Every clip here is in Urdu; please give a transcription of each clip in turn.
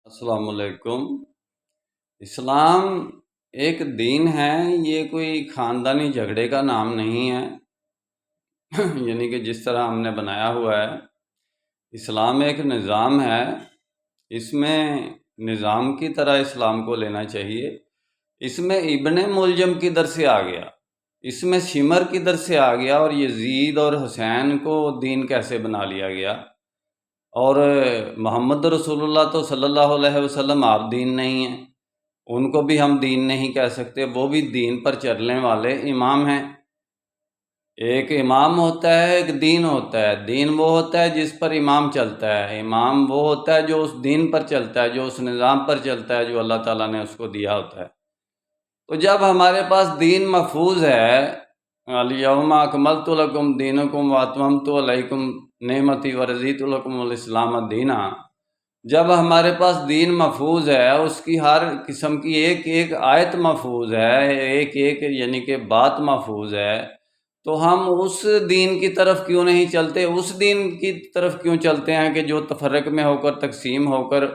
السلام علیکم۔ اسلام ایک دین ہے، یہ کوئی خاندانی جھگڑے کا نام نہیں ہے۔ یعنی کہ جس طرح ہم نے بنایا ہوا ہے، اسلام ایک نظام ہے۔ اس میں نظام کی طرح اسلام کو لینا چاہیے۔ اس میں ابن ملجم کدھر سے آ گیا، اس میں شمر کدھر سے آ گیا، اور یزید اور حسین کو دین کیسے بنا لیا گیا، اور محمد رسول اللہ تو صلی اللہ علیہ وسلم آپ دین نہیں ہیں، ان کو بھی ہم دین نہیں کہہ سکتے، وہ بھی دین پر چلنے والے امام ہیں۔ ایک امام ہوتا ہے، ایک دین ہوتا ہے۔ دین وہ ہوتا ہے جس پر امام چلتا ہے، امام وہ ہوتا ہے جو اس دین پر چلتا ہے، جو اس نظام پر چلتا ہے جو اللہ تعالیٰ نے اس کو دیا ہوتا ہے۔ تو جب ہمارے پاس دین محفوظ ہے، الیوم اکملت لکم دینکم واتممت علیکم نعمتی ورضیت لکم الاسلام دینا، جب ہمارے پاس دین محفوظ ہے، اس کی ہر قسم کی ایک ایک آیت محفوظ ہے، ایک ایک یعنی کہ بات محفوظ ہے، تو ہم اس دین کی طرف کیوں نہیں چلتے؟ اس دین کی طرف کیوں چلتے ہیں کہ جو تفرق میں ہو کر، تقسیم ہو کر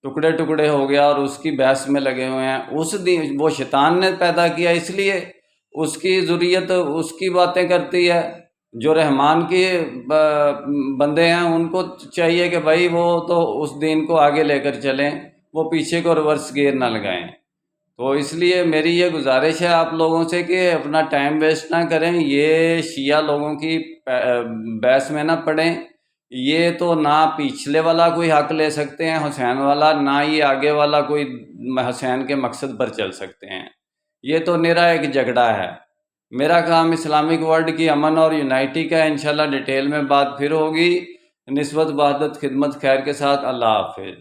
ٹکڑے ٹکڑے ہو گیا اور اس کی بحث میں لگے ہوئے ہیں؟ اس دین وہ شیطان نے پیدا کیا، اس لیے اس کی ذریت اس کی باتیں کرتی ہے۔ جو رحمان کے بندے ہیں ان کو چاہیے کہ بھائی وہ تو اس دین کو آگے لے کر چلیں، وہ پیچھے کو ریورس گیئر نہ لگائیں۔ تو اس لیے میری یہ گزارش ہے آپ لوگوں سے کہ اپنا ٹائم ویسٹ نہ کریں، یہ شیعہ لوگوں کی بحث میں نہ پڑیں۔ یہ تو نہ پچھلے والا کوئی حق لے سکتے ہیں حسین والا، نہ یہ آگے والا کوئی حسین کے مقصد پر چل سکتے ہیں۔ یہ تو نرا ایک جھگڑا ہے۔ میرا کام اسلامک ورلڈ کی امن اور یونائٹی کا ہے۔ انشاءاللہ ڈیٹیل میں بات پھر ہوگی۔ نسبت وحدت خدمت خیر کے ساتھ، اللہ حافظ۔